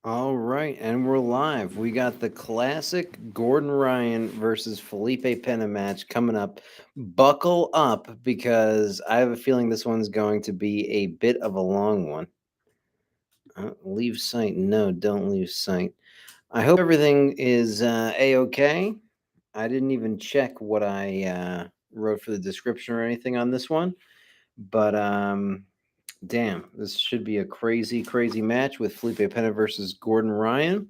All right, and we're live. We got the classic Gordon Ryan versus Felipe Pena match coming up. Buckle up because I have a feeling this one's going to be a bit of a long one. Leave sight. No, don't leave sight. I hope everything is a-okay. I didn't even check what I wrote for the description or anything on this one, but damn, this should be a crazy, crazy match with Felipe Pena versus Gordon Ryan.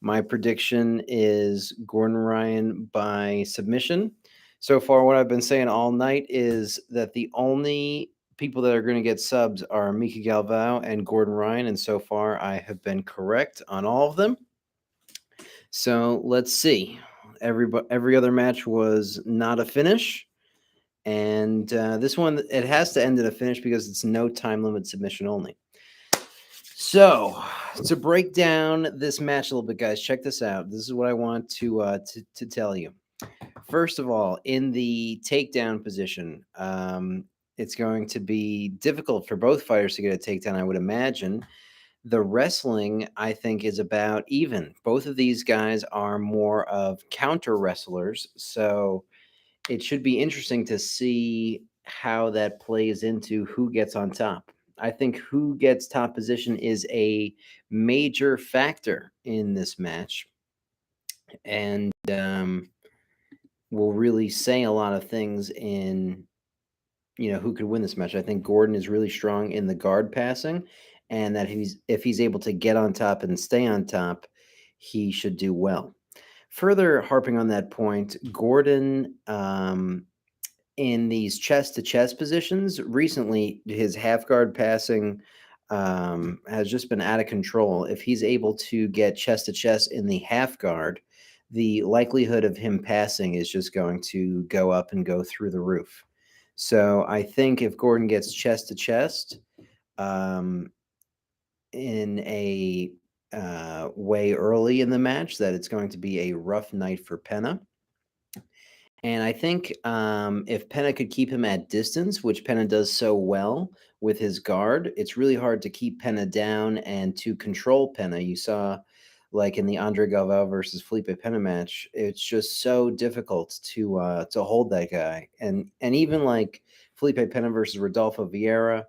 My prediction is Gordon Ryan by submission. So far, what I've been saying all night is that the only people that are going to get subs are Mika Galvao and Gordon Ryan, and so far I have been correct on all of them. So let's see. Every other match was not a finish, and this one it has to end in a finish because it's no time limit submission only. So, to break down this match a little bit, guys, check this out. This is what I want to tell you. First of all, in the takedown position, it's going to be difficult for both fighters to get a takedown, I would imagine. The wrestling, I think, is about even. Both of these guys are more of counter wrestlers, so it should be interesting to see how that plays into who gets on top. I think who gets top position is a major factor in this match, and will really say a lot of things in who could win this match. I think Gordon is really strong in the guard passing, and that if he's able to get on top and stay on top, he should do well. Further harping on that point, Gordon in these chest to chest positions recently, his half guard passing has just been out of control. If he's able to get chest to chest in the half guard, the likelihood of him passing is just going to go up and go through the roof. So I think if Gordon gets chest to chest in a way early in the match, that it's going to be a rough night for Pena. And I think if Pena could keep him at distance, which Pena does so well with his guard, it's really hard to keep Pena down and to control Pena. You saw, like in the Andre Galvao versus Felipe Pena match, it's just so difficult to hold that guy. And even like Felipe Pena versus Rodolfo Vieira,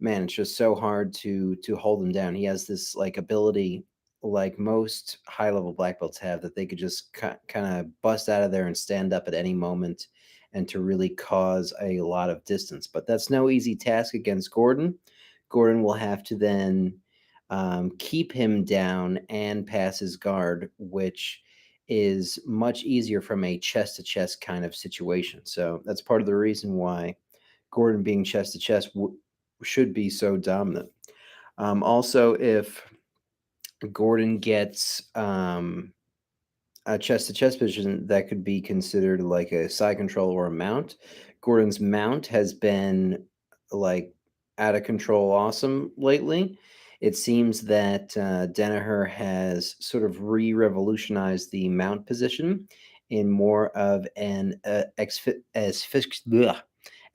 man, it's just so hard to hold him down. He has this like ability, like most high level black belts have, that they could just kind of bust out of there and stand up at any moment, and to really cause a lot of distance. But that's no easy task against Gordon. Gordon will have to then keep him down and pass his guard, which is much easier from a chest to chest kind of situation. So that's part of the reason why Gordon being chest to chest should be so dominant. Also, if Gordon gets a chest to chest position, that could be considered like a side control or a mount. Gordon's mount has been like out of control awesome lately. It seems that Danaher has sort of re-revolutionized the mount position in more of an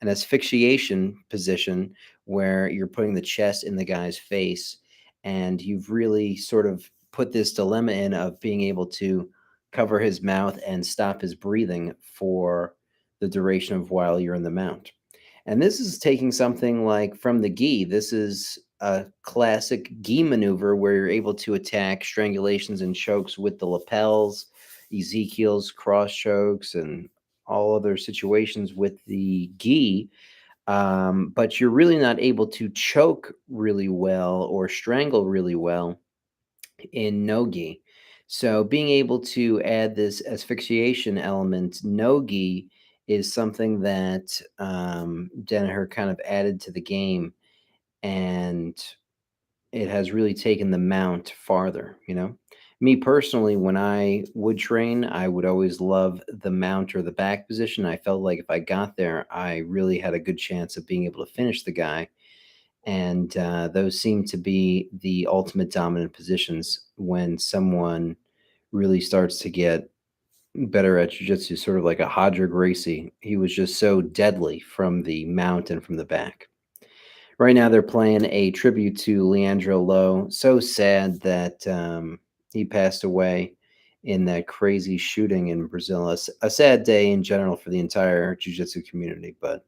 asphyxiation position, where you're putting the chest in the guy's face, and you've really sort of put this dilemma in of being able to cover his mouth and stop his breathing for the duration of while you're in the mount. And this is taking something like from the gi. This is a classic gi maneuver where you're able to attack strangulations and chokes with the lapels, Ezekiel's cross chokes, and all other situations with the gi. But you're really not able to choke really well or strangle really well in no-gi. So being able to add this asphyxiation element, no-gi, is something that Danaher kind of added to the game, and it has really taken the mount farther. Me personally, when I would train, I would always love the mount or the back position. I felt like if I got there, I really had a good chance of being able to finish the guy. And those seem to be the ultimate dominant positions when someone really starts to get better at jiu-jitsu, sort of like a Hadra Gracie. He was just so deadly from the mount and from the back. Right now, they're playing a tribute to Leandro Lo. So sad that he passed away in that crazy shooting in Brazil. A sad day in general for the entire jiu-jitsu community, but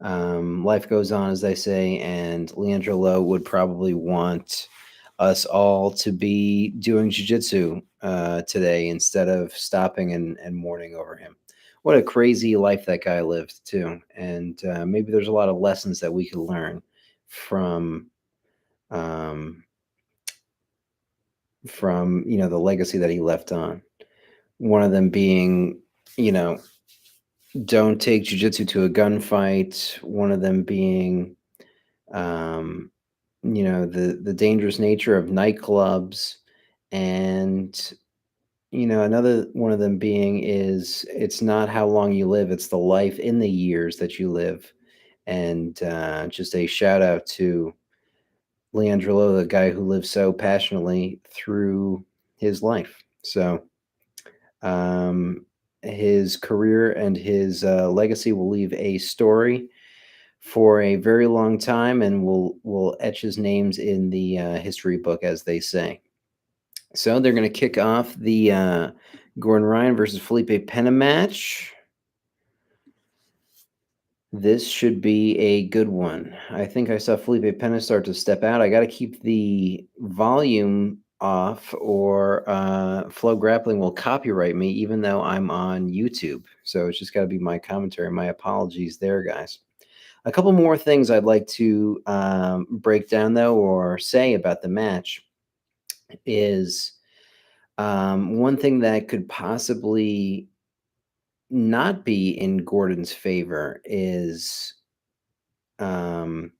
life goes on, as they say, and Leandro Lo would probably want us all to be doing jiu-jitsu today instead of stopping and mourning over him. What a crazy life that guy lived too, and maybe there's a lot of lessons that we could learn from um, from the legacy that he left on. One of them being, you know, don't take jiu-jitsu to a gunfight. One of them being um, the dangerous nature of nightclubs, and another one of them being is it's not how long you live, it's the life in the years that you live. And just a shout out to Leandro Lo, the guy who lived so passionately through his life. So um, his career and his legacy will leave a story for a very long time, and will etch his names in the history book, as they say. So they're going to kick off the Gordon Ryan versus Felipe Pena match. This should be a good one. I think I saw Felipe Pena start to step out. I got to keep the volume off, or Flow Grappling will copyright me, even though I'm on YouTube. So it's just got to be my commentary. My apologies there, guys. A couple more things I'd like to break down, though, or say about the match is one thing that could possibly not be in Gordon's favor is um,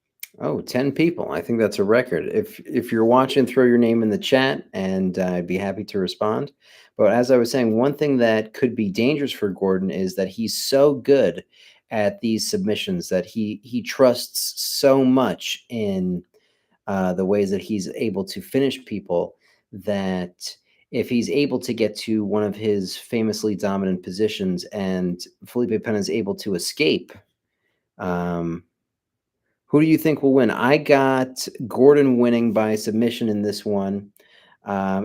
10 people. I think that's a record. If you're watching, throw your name in the chat, and I'd be happy to respond. But as I was saying, one thing that could be dangerous for Gordon is that he's so good at these submissions, that he trusts so much in the ways that he's able to finish people, that if he's able to get to one of his famously dominant positions and Felipe Pena is able to escape, um, who do you think will win? I got Gordon winning by submission in this one,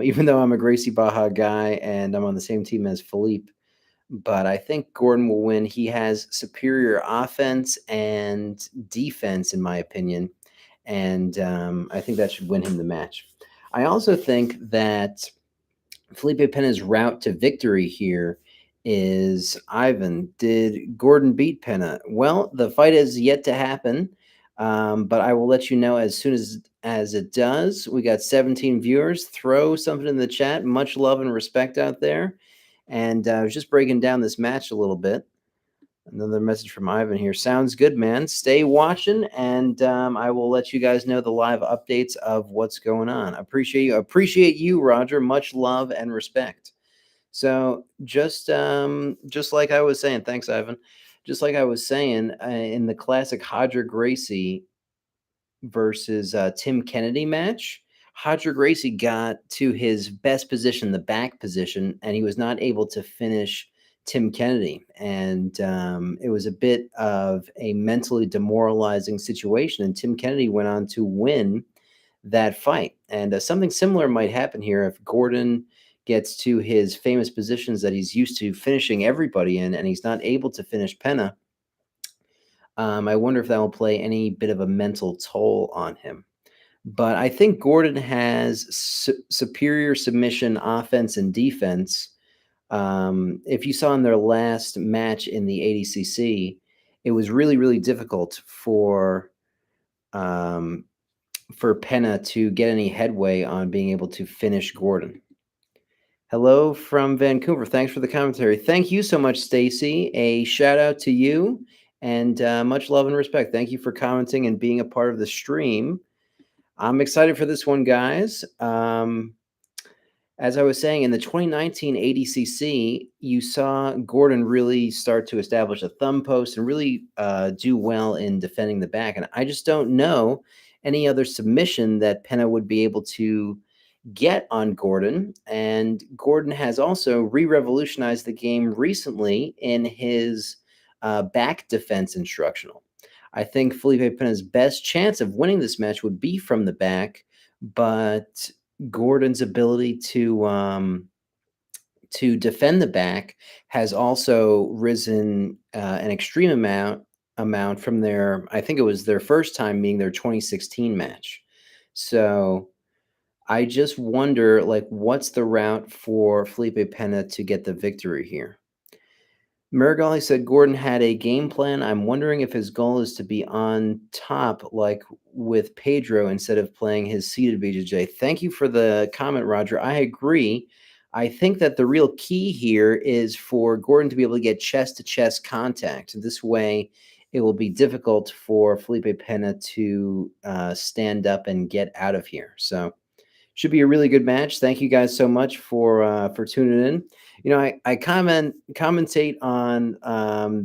even though I'm a Gracie Baja guy and I'm on the same team as Felipe. But I think Gordon will win. He has superior offense and defense, in my opinion, and I think that should win him the match. I also think that Felipe Pena's route to victory here is Ivan. Did Gordon beat Pena? Well, the fight is yet to happen, but I will let you know as soon as it does. We got 17 viewers. Throw something in the chat. Much love and respect out there. And I was just breaking down this match a little bit. Another message from Ivan here. Sounds good, man. Stay watching, and I will let you guys know the live updates of what's going on. Appreciate you. Appreciate you, Roger. Much love and respect. So just like I was saying, thanks, Ivan. Just like I was saying, in the classic Hodger Gracie versus Tim Kennedy match, Hodger Gracie got to his best position, the back position, and he was not able to finish Tim Kennedy. And it was a bit of a mentally demoralizing situation. And Tim Kennedy went on to win that fight. And something similar might happen here if Gordon gets to his famous positions that he's used to finishing everybody in, and he's not able to finish Pena. I wonder if that will play any bit of a mental toll on him. But I think Gordon has superior submission offense and defense. If you saw in their last match in the ADCC, it was really, really difficult um, for Pena to get any headway on being able to finish Gordon. Hello from Vancouver. Thanks for the commentary. Thank you so much, Stacy. A shout out to you, and much love and respect. Thank you for commenting and being a part of the stream. I'm excited for this one, guys. As I was saying, in the 2019 ADCC, you saw Gordon really start to establish a thumb post and really do well in defending the back. And I just don't know any other submission that Pena would be able to get on Gordon. And Gordon has also re-revolutionized the game recently in his back defense instructional. I think Felipe Pena's best chance of winning this match would be from the back, but Gordon's ability to defend the back has also risen an extreme amount from their, I think it was their first time being their 2016 match. So I just wonder, like, what's the route for Felipe Pena to get the victory here? Miragali said Gordon had a game plan. I'm wondering if his goal is to be on top, like with Pedro, instead of playing his seated BJJ. Thank you for the comment, Roger. I agree. I think that the real key here is for Gordon to be able to get chest to chest contact. This way, it will be difficult for Felipe Pena to stand up and get out of here. So, should be a really good match. Thank you guys so much for tuning in. You know, I commentate on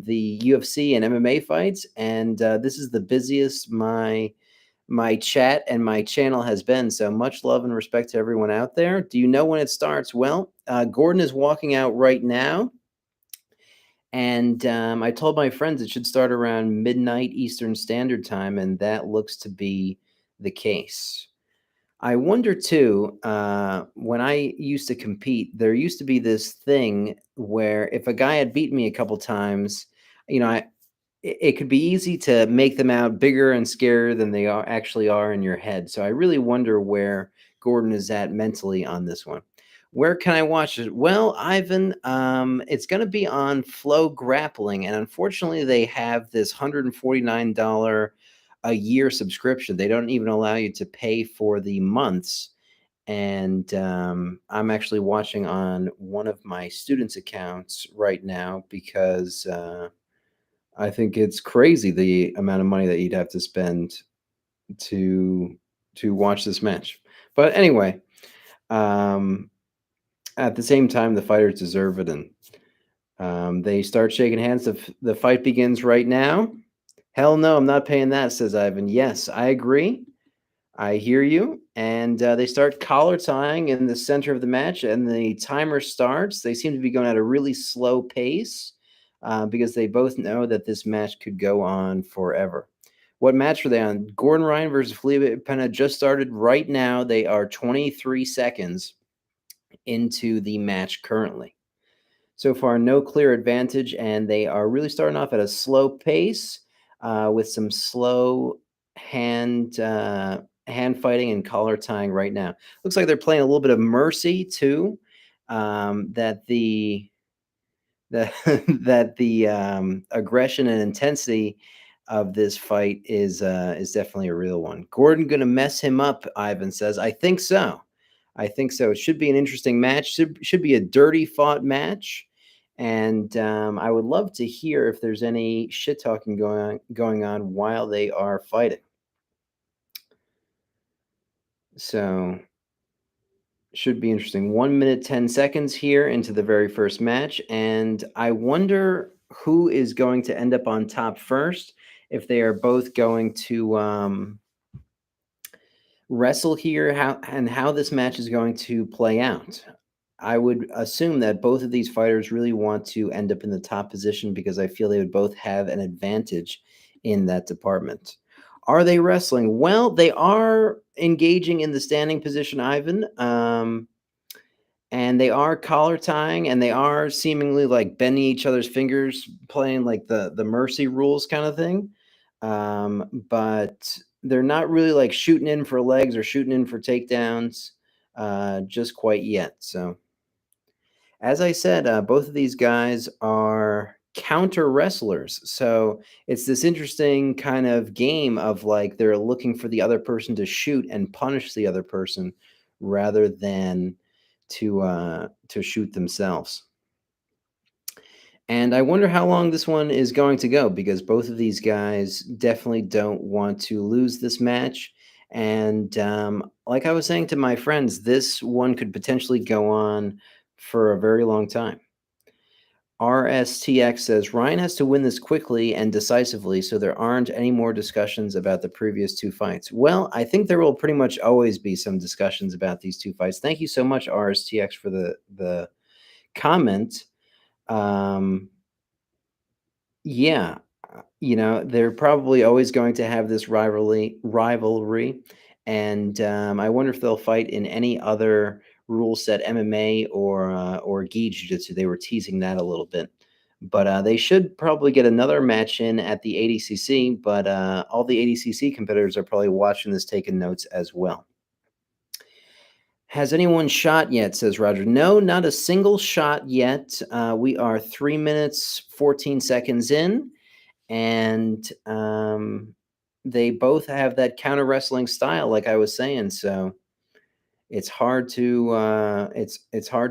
the UFC and MMA fights, and this is the busiest my chat and my channel has been. So much love and respect to everyone out there. Do you know when it starts? Well, Gordon is walking out right now, and I told my friends it should start around midnight Eastern Standard Time, and that looks to be the case. I wonder too, when I used to compete, there used to be this thing where if a guy had beaten me a couple times, you know, it could be easy to make them out bigger and scarier than they actually are in your head. So I really wonder where Gordon is at mentally on this one. Where can I watch it? Well, Ivan, it's going to be on Flow Grappling, and unfortunately, they have this $149 a year subscription. They don't even allow you to pay for the months. And I'm actually watching on one of my students' accounts right now because I think it's crazy the amount of money that you'd have to spend to watch this match. But anyway, um, at the same time, the fighters deserve it, and they start shaking hands. The fight begins right now. Hell no, I'm not paying that, says Ivan. Yes, I agree. I hear you. And they start collar tying in the center of the match, and the timer starts. They seem to be going at a really slow pace because they both know that this match could go on forever. What match are they on? Gordon Ryan versus Felipe Pena just started right now. They are 23 seconds into the match currently. So far, no clear advantage, and they are really starting off at a slow pace with some slow hand fighting and collar tying right now. Looks like they're playing a little bit of mercy too. That the that that the aggression and intensity of this fight is definitely a real one. Gordon gonna mess him up, Ivan says. I think so. I think so. It should be an interesting match. Should be a dirty fought match. And I would love to hear if there's any shit talking going on while they are fighting. So should be interesting. 1 minute 10 seconds here into the very first match, and I wonder who is going to end up on top first. If they are both going to wrestle here, how this match is going to play out. I would assume that both of these fighters really want to end up in the top position because I feel they would both have an advantage in that department. Are they wrestling? Well, they are engaging in the standing position, Ivan. And they are collar tying, and they are seemingly like bending each other's fingers, playing like the mercy rules kind of thing. But they're not really like shooting in for legs or shooting in for takedowns just quite yet. So as I said, both of these guys are counter wrestlers. So it's this interesting kind of game of like they're looking for the other person to shoot and punish the other person rather than to shoot themselves. And I wonder how long this one is going to go because both of these guys definitely don't want to lose this match. And like I was saying to my friends, this one could potentially go on for a very long time. RSTX says Ryan has to win this quickly and decisively, so there aren't any more discussions about the previous two fights. Well, I think there will pretty much always be some discussions about these two fights. Thank you so much, RSTX, for the comment. Um, yeah, They're probably always going to have this rivalry, and I wonder if they'll fight in any other rule set, MMA or gi jiu-jitsu. They were teasing that a little bit, but they should probably get another match in at the ADCC. But all the ADCC competitors are probably watching this, taking notes as well. Has anyone shot yet? Says Roger. No, not a single shot yet. We are 3 minutes 14 seconds in, and they both have that counter wrestling style, like I was saying. So it's hard to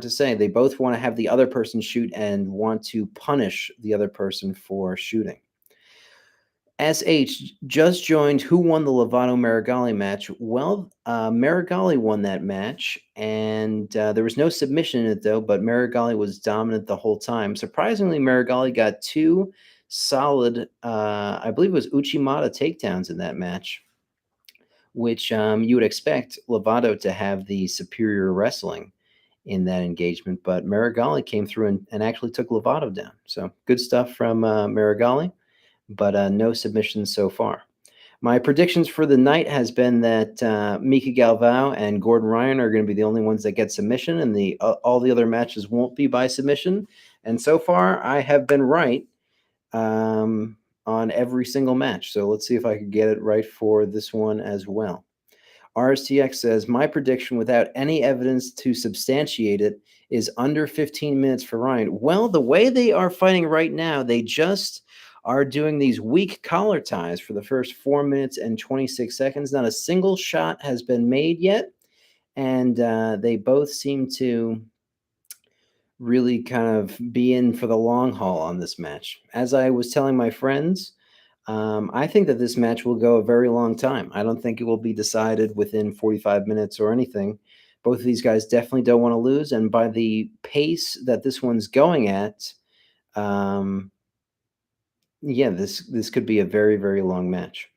say. They both want to have the other person shoot and want to punish the other person for shooting. SH just joined. Who won the Lovato Marigali match? Well, Marigali won that match, and there was no submission in it, though, but Marigali was dominant the whole time. Surprisingly, Marigali got two solid, I believe it was Uchimata takedowns in that match, which you would expect Lovato to have the superior wrestling in that engagement, but Marigali came through and actually took Lovato down. So good stuff from Marigali, but no submissions so far. My predictions for the night has been that Mika Galvao and Gordon Ryan are going to be the only ones that get submission, and all the other matches won't be by submission. And so far, I have been right on every single match. So let's see if I could get it right for this one as well. RSTX says, my prediction without any evidence to substantiate it is under 15 minutes for Ryan. Well, the way they are fighting right now, they just are doing these weak collar ties for the first 4 minutes and 26 seconds. Not a single shot has been made yet. And they both seem to really kind of be in for the long haul on this match. As I was telling my friends, I think that this match will go a very long time. I don't think it will be decided within 45 minutes or anything. Both of these guys definitely don't want to lose, and by the pace that this one's going at, um, yeah, this could be a very, very long match.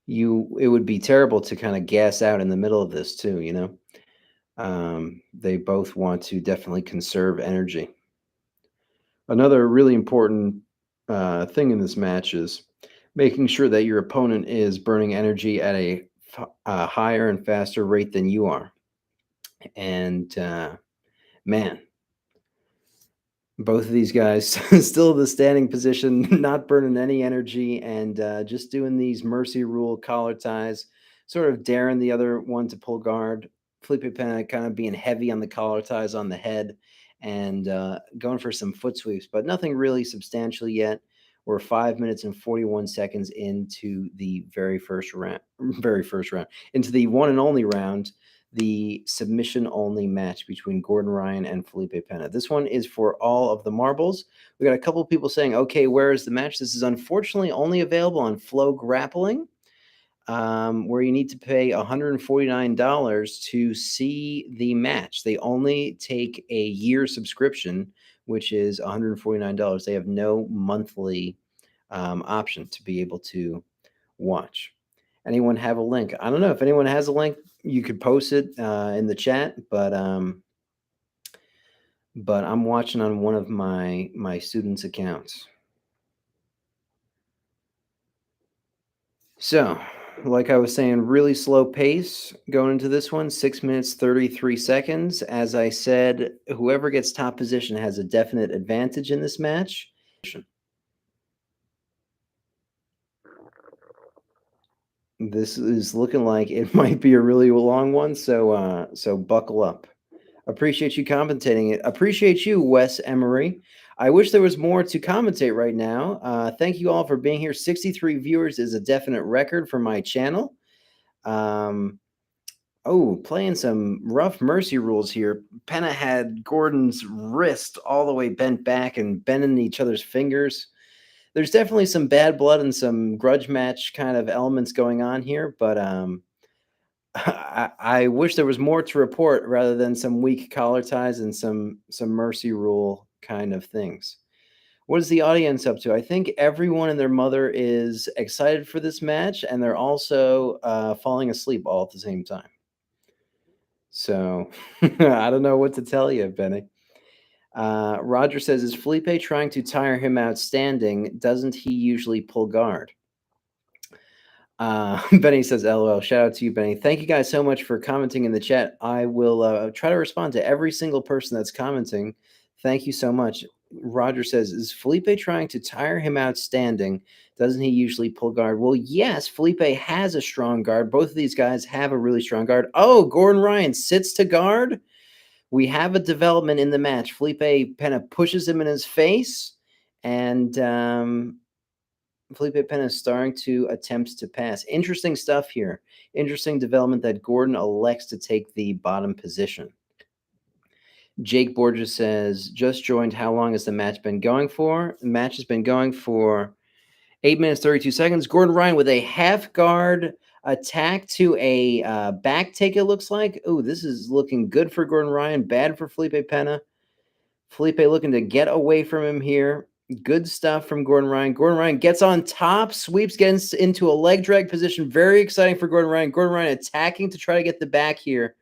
It would be terrible to kind of gas out in the middle of this too. They both want to definitely conserve energy. Another really important thing in this match is making sure that your opponent is burning energy at a higher and faster rate than you are. And man, both of these guys still in the standing position, not burning any energy, and just doing these mercy rule collar ties, sort of daring the other one to pull guard. Felipe Pena kind of being heavy on the collar ties on the head and going for some foot sweeps, but nothing really substantial yet. We're 5 minutes and 41 seconds into the very first round, into the one and only round, the submission only match between Gordon Ryan and Felipe Pena. This one is for all of the marbles. We got a couple of people saying, okay, where is the match? This is unfortunately only available on Flow Grappling, where you need to pay $149 to see the match. They only take a year subscription, which is $149. They have no monthly option to be able to watch. Anyone have a link? I don't know if anyone has a link. You could post it in the chat, but I'm watching on one of my students' accounts. So, like I was saying, really slow pace going into this one, 6 minutes 33 seconds. As I said, whoever gets top position has a definite advantage in this match. This is looking like it might be a really long one, so buckle up. Appreciate you commentating it. Appreciate you, Wes Emery. I wish there was more to commentate right now. Thank you all for being here. 63 viewers is a definite record for my channel. Playing some rough mercy rules here. Pena had Gordon's wrist all the way bent back and bending each other's fingers. There's definitely some bad blood and some grudge match kind of elements going on here, but I wish there was more to report rather than some weak collar ties and some mercy rule kind of things. What is the audience up to? I think everyone and their mother is excited for this match, and they're also falling asleep all at the same time. So I don't know what to tell you, Benny. Roger says, is Felipe trying to tire him out standing? Doesn't he usually pull guard? Benny says, LOL. Shout out to you, Benny. Thank you guys so much for commenting in the chat. I will try to respond to every single person that's commenting. Thank you so much. Roger says, is Felipe trying to tire him out standing? Doesn't he usually pull guard? Well, yes, Felipe has a strong guard. Both of these guys have a really strong guard. Oh, Gordon Ryan sits to guard. We have a development in the match. Felipe Pena pushes him in his face, and Felipe Pena is starting to attempt to pass. Interesting stuff here. Interesting development that Gordon elects to take the bottom position. Jake Borges says, just joined. How long has the match been going for? The match has been going for 8 minutes, 32 seconds. Gordon Ryan with a half guard attack to a back take, it looks like. Oh, this is looking good for Gordon Ryan, bad for Felipe Pena. Felipe looking to get away from him here. Good stuff from Gordon Ryan. Gordon Ryan gets on top, sweeps, gets into a leg drag position. Very exciting for Gordon Ryan. Gordon Ryan attacking to try to get the back here.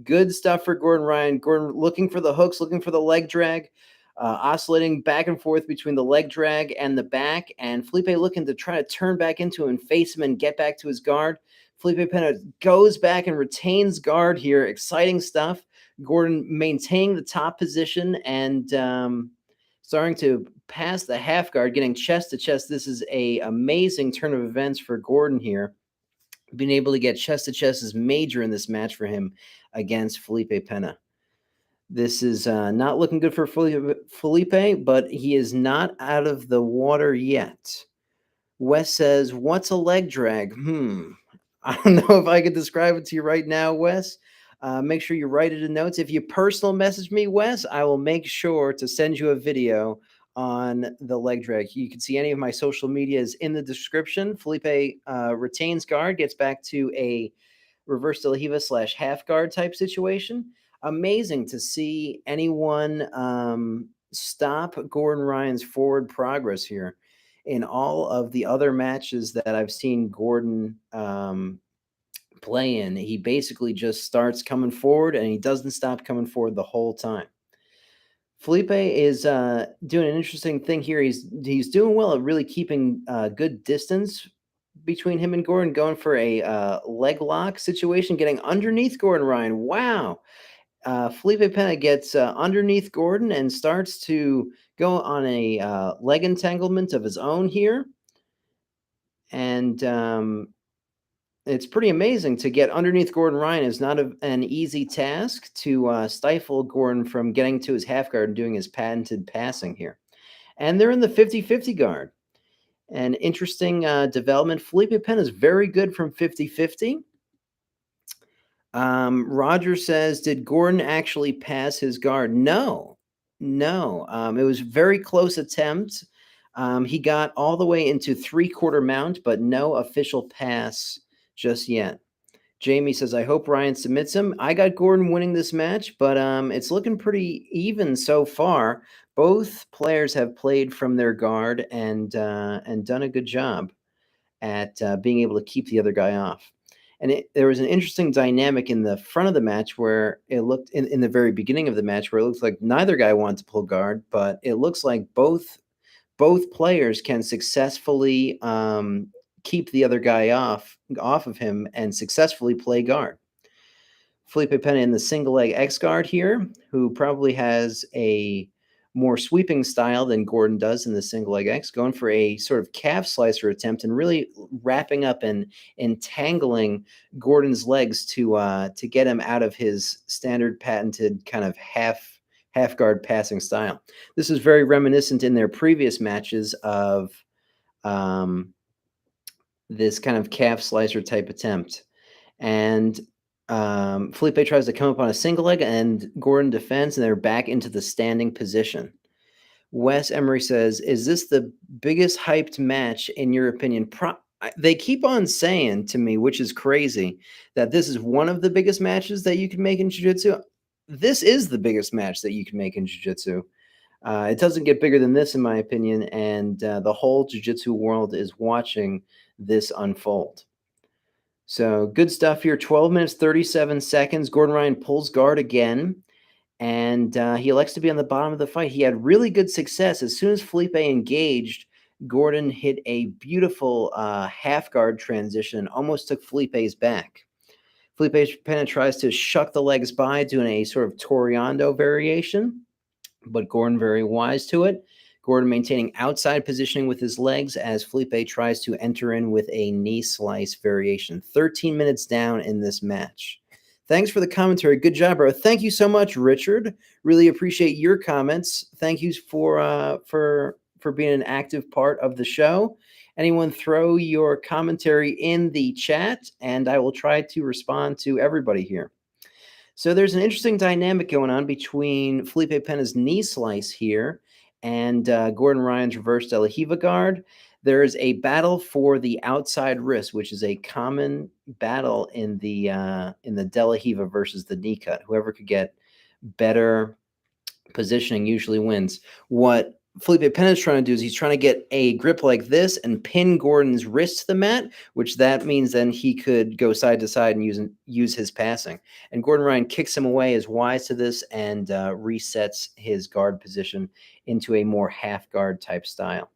Good stuff for Gordon Ryan. Gordon looking for the hooks, looking for the leg drag, oscillating back and forth between the leg drag and the back. And Felipe looking to try to turn back into him and face him and get back to his guard. Felipe Pena goes back and retains guard here. Exciting stuff. Gordon maintaining the top position and starting to pass the half guard, getting chest to chest. This is a amazing turn of events for Gordon here. Being able to get chest to chest is major in this match for him against Felipe Pena. This is not looking good for Felipe, but he is not out of the water yet. Wes says, what's a leg drag? I don't know if I could describe it to you right now, Wes. Make sure you write it in notes. If you personal message me, Wes, I will make sure to send you a video on the leg drag. You can see any of my social medias in the description. Felipe retains guard, gets back to a reverse de la Hiva / half guard type situation. Amazing to see anyone stop Gordon Ryan's forward progress here. In all of the other matches that I've seen Gordon play in, he basically just starts coming forward and he doesn't stop coming forward the whole time. Felipe is doing an interesting thing here. He's doing well at really keeping good distance between him and Gordon, going for a leg lock situation, getting underneath Gordon Ryan. Wow. Felipe Pena gets underneath Gordon and starts to go on a leg entanglement of his own here. And it's pretty amazing to get underneath Gordon Ryan is not an easy task to stifle Gordon from getting to his half guard and doing his patented passing here. And they're in the 50-50 guard. An interesting development. Felipe Pena is very good from 50-50. Roger says, did Gordon actually pass his guard? No. It was a very close attempt. He got all the way into 3/4 mount, but no official pass just yet. Jamie says, I hope Ryan submits him. I got Gordon winning this match, but it's looking pretty even so far. Both players have played from their guard and done a good job at being able to keep the other guy off. And there was an interesting dynamic in the front of the match where it looked in the very beginning of the match where it looks like neither guy wanted to pull guard, but it looks like both players can successfully keep the other guy off of him and successfully play guard. Felipe Pena in the single leg X guard here, who probably has a more sweeping style than Gordon does in the single leg X, going for a sort of calf slicer attempt and really wrapping up and entangling Gordon's legs to get him out of his standard patented kind of half guard passing style. This is very reminiscent in their previous matches of this kind of calf slicer type attempt. And Felipe tries to come up on a single leg, and Gordon defends, and they're back into the standing position. Wes Emery says, is this the biggest hyped match in your opinion? They keep on saying to me, which is crazy, that this is one of the biggest matches that you can make in jiu-jitsu. This is the biggest match that you can make in jiu-jitsu. It doesn't get bigger than this, in my opinion, and the whole jiu-jitsu world is watching this unfold. So good stuff here. 12 minutes, 37 seconds. Gordon Ryan pulls guard again. and he elects to be on the bottom of the fight. He had really good success. As soon as Felipe engaged, Gordon hit a beautiful half guard transition, almost took Felipe's back. Felipe Pena tries to shuck the legs by, doing a sort of Toreando variation, but Gordon very wise to it. Gordon maintaining outside positioning with his legs as Felipe tries to enter in with a knee slice variation. 13 minutes down in this match. Thanks for the commentary. Good job, bro. Thank you so much, Richard. Really appreciate your comments. Thank you for being an active part of the show. Anyone throw your commentary in the chat, and I will try to respond to everybody here. So there's an interesting dynamic going on between Felipe Pena's knee slice here and Gordon Ryan's reverse De La Hiva guard. There is a battle for the outside wrist, which is a common battle in the De La Hiva versus the knee cut. Whoever could get better positioning usually wins. What Felipe Pena is trying to do is he's trying to get a grip like this and pin Gordon's wrist to the mat, which that means then he could go side to side and use his passing. And Gordon Ryan kicks him away, is wise to this, and resets his guard position into a more half guard type style.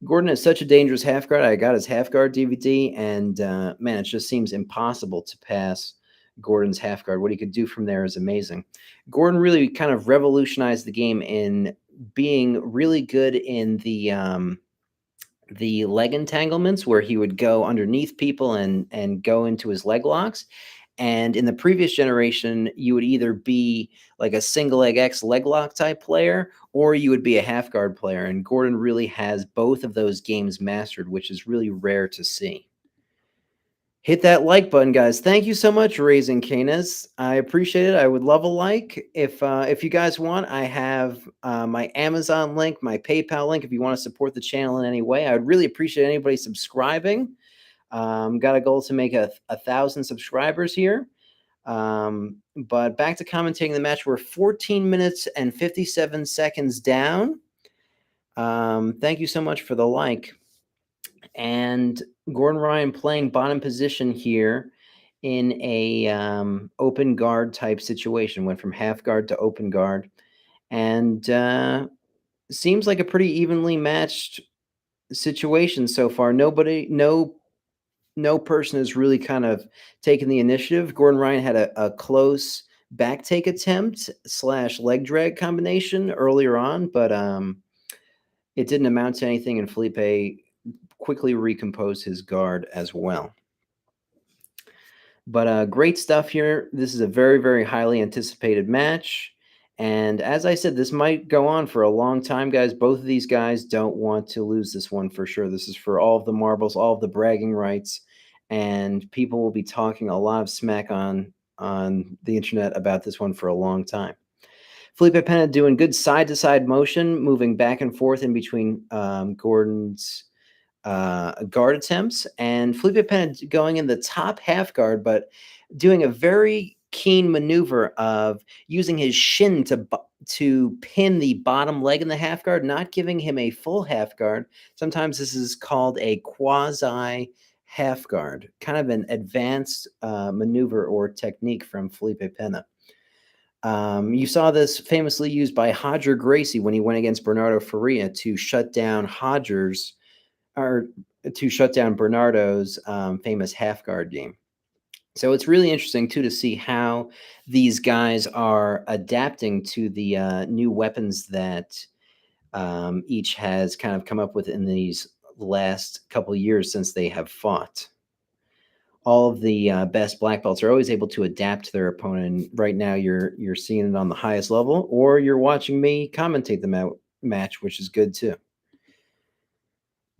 Gordon is such a dangerous half guard. I got his half guard DVD, and man, it just seems impossible to pass Gordon's half guard. What he could do from there is amazing. Gordon really kind of revolutionized the game in being really good in the leg entanglements, where he would go underneath people and go into his leg locks. And in the previous generation, you would either be like a single leg X leg lock type player, or you would be a half guard player. And Gordon really has both of those games mastered, which is really rare to see. Hit that like button, guys. Thank you so much, Raising Canis. I appreciate it. I would love a like. If you guys want, I have my Amazon link, my PayPal link. If you want to support the channel in any way, I would really appreciate anybody subscribing. Got a goal to make a 1,000 subscribers here. But back to commentating the match. We're 14 minutes and 57 seconds down. Thank you so much for the like. And Gordon Ryan playing bottom position here in a open guard type situation. Went from half guard to open guard. And seems like a pretty evenly matched situation so far. No person has really kind of taken the initiative. Gordon Ryan had a close back take attempt / leg drag combination earlier on, but it didn't amount to anything, and Felipe quickly recomposed his guard as well. But great stuff here. This is a very, very highly anticipated match. And as I said, this might go on for a long time, guys. Both of these guys don't want to lose this one for sure. This is for all of the marbles, all of the bragging rights, and people will be talking a lot of smack on the internet about this one for a long time. Felipe Pena doing good side-to-side motion, moving back and forth in between Gordon's guard attempts, and Felipe Pena going in the top half guard, but doing a very keen maneuver of using his shin to pin the bottom leg in the half guard, not giving him a full half guard. Sometimes this is called a quasi half guard, kind of an advanced maneuver or technique from Felipe Pena. You saw this famously used by Roger Gracie when he went against Bernardo Faria to shut down Bernardo's famous half guard game. So it's really interesting too to see how these guys are adapting to the new weapons that each has kind of come up with in these last couple of years since they have fought. All of the best black belts are always able to adapt to their opponent. Right now, you're seeing it on the highest level, or you're watching me commentate the match, which is good too.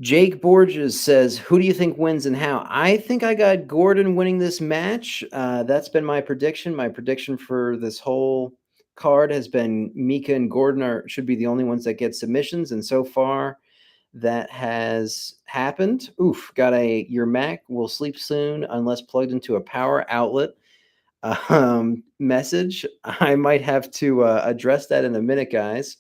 Jake Borges says, "Who do you think wins and how?" I think I got Gordon winning this match. That's been my prediction. My prediction for this whole card has been Mika and Gordon should be the only ones that get submissions, and so far that has happened. Oof, got your Mac will sleep soon unless plugged into a power outlet message. I might have to address that in a minute, guys.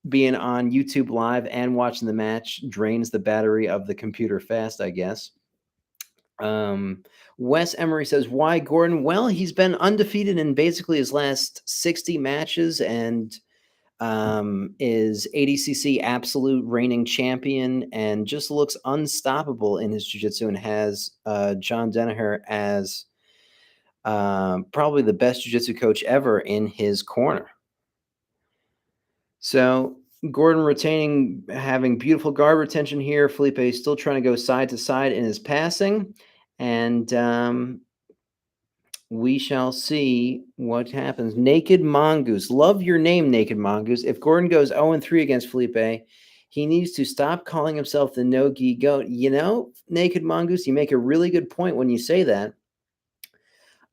Being on YouTube Live and watching the match drains the battery of the computer fast, I guess. Um, Wes Emery says, why Gordon? Well, he's been undefeated in basically his last 60 matches and is ADCC absolute reigning champion and just looks unstoppable in his jiu-jitsu and has John Danaher as probably the best jiu-jitsu coach ever in his corner. So Gordon retaining, having beautiful guard retention here. Felipe is still trying to go side to side in his passing. And we shall see what happens. Naked Mongoose. Love your name, Naked Mongoose. If Gordon goes 0-3 against Felipe, he needs to stop calling himself the no-gi goat. You know, Naked Mongoose, you make a really good point when you say that.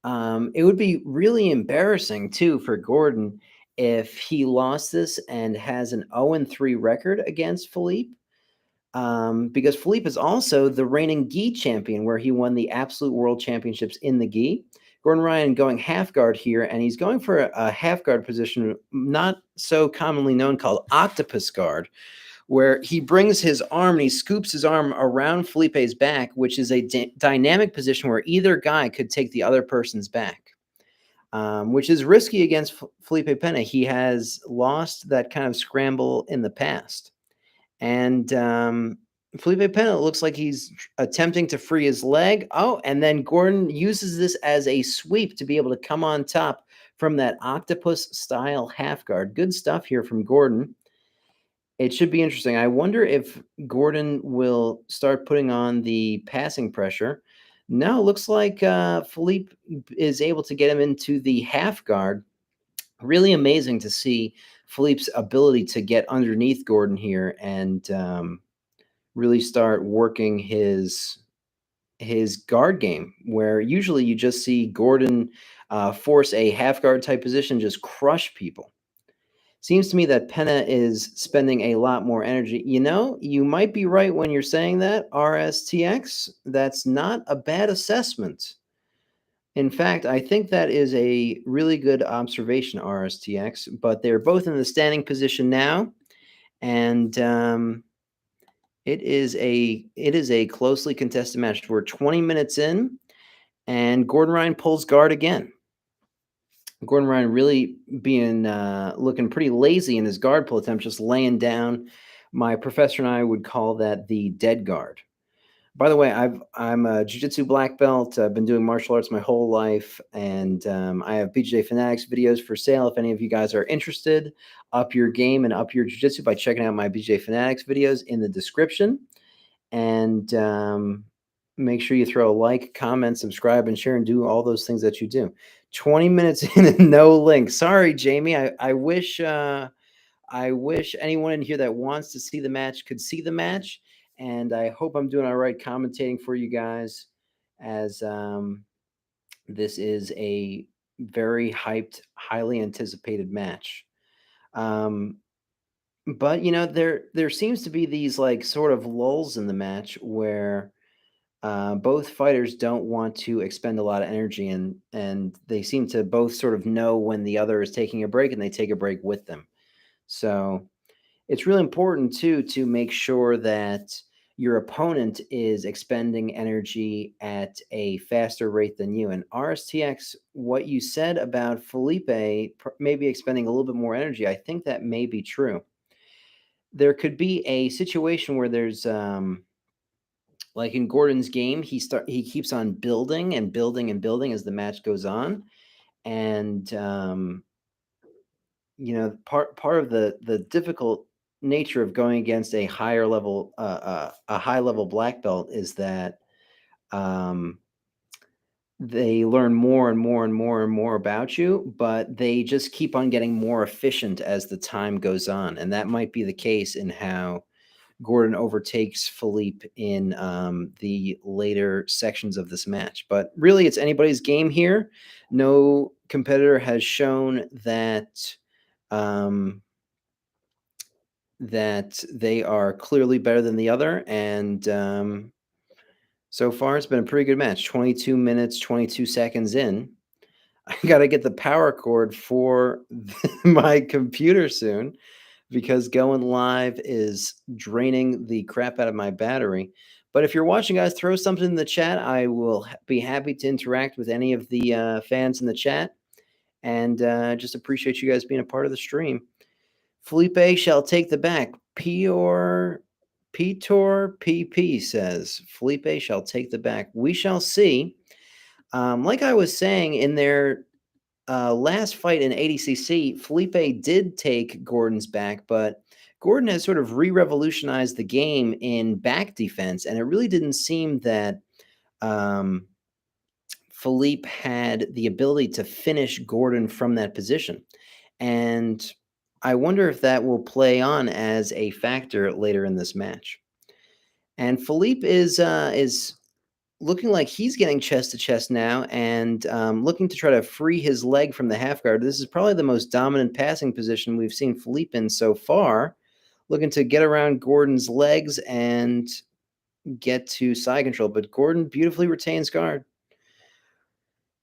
It would be really embarrassing, too, for Gordon if he lost this and has an 0-3 record against Felipe. Because Felipe is also the reigning gi champion, where he won the absolute world championships in the gi. Gordon Ryan going half guard here, and he's going for a half guard position not so commonly known called octopus guard, where he brings his arm and he scoops his arm around Felipe's back, which is a dynamic position where either guy could take the other person's back, which is risky against Felipe Pena. He has lost that kind of scramble in the past. And Felipe Pena looks like he's attempting to free his leg. Oh, and then Gordon uses this as a sweep to be able to come on top from that octopus-style half guard. Good stuff here from Gordon. It should be interesting. I wonder if Gordon will start putting on the passing pressure. No, looks like Philippe is able to get him into the half guard. Really amazing to see Philippe's ability to get underneath Gordon here and really start working his guard game, where usually you just see Gordon force a half guard type position, just crush people. Seems to me that Pena is spending a lot more energy. You know, you might be right when you're saying that, RSTX. That's not a bad assessment. In fact, I think that is a really good observation, RSTX. But they're both in the standing position now, and it is a closely contested match. We're 20 minutes in, and Gordon Ryan pulls guard again. Gordon Ryan really being looking pretty lazy in his guard pull attempt, just laying down. My professor and I would call that the dead guard. By the way, I'm a jiu-jitsu black belt. I've been doing martial arts my whole life, and I have Bjjfanatics videos for sale. If any of you guys are interested, up your game and up your jiu-jitsu by checking out my Bjjfanatics videos in the description. And make sure you throw a like, comment, subscribe, and share, and do all those things that you do. 20 minutes in and no link. Sorry, Jamie. I wish anyone in here that wants to see the match could see the match. And I hope I'm doing all right commentating for you guys, as this is a very hyped, highly anticipated match. But there seems to be these like sort of lulls in the match where both fighters don't want to expend a lot of energy, and they seem to both sort of know when the other is taking a break, and they take a break with them. So it's really important too to make sure that your opponent is expending energy at a faster rate than you. And RSTX, what you said about Felipe maybe expending a little bit more energy, I think that may be true. There could be a situation where there's like in Gordon's game, he keeps on building and building and building as the match goes on, and part of the difficult nature of going against a higher level a high level black belt is that um, they learn more and more and more and more about you, but they just keep on getting more efficient as the time goes on, and that might be the case in how Gordon overtakes Philippe in the later sections of this match. But really, it's anybody's game here. No competitor has shown that they are clearly better than the other, and so far it's been a pretty good match. 22 minutes, 22 seconds in. I got to get the power cord for my computer soon, because going live is draining the crap out of my battery. But if you're watching, guys, throw something in the chat. I will be happy to interact with any of the fans in the chat, and just appreciate you guys being a part of the stream. Felipe shall take the back. Pior PP says Felipe shall take the back. We shall see. Like I was saying, in their last fight in ADCC, Felipe did take Gordon's back, but Gordon has sort of re-revolutionized the game in back defense, and it really didn't seem that Felipe had the ability to finish Gordon from that position. And I wonder if that will play on as a factor later in this match. And Felipe is looking like he's getting chest to chest now and looking to try to free his leg from the half guard. This is probably the most dominant passing position we've seen Felipe in so far. Looking to get around Gordon's legs and get to side control, but Gordon beautifully retains guard.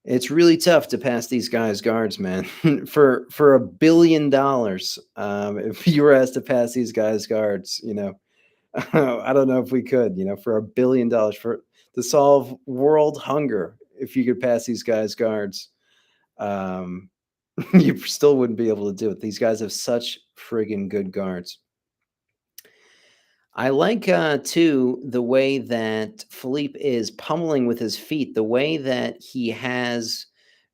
It's really tough to pass these guys guards, man. for $1 billion, if you were asked to pass these guys guards, I don't know if we could, for $1 billion to solve world hunger. If you could pass these guys guards, you still wouldn't be able to do it. These guys have such friggin' good guards. I like too the way that Philippe is pummeling with his feet. The way that he has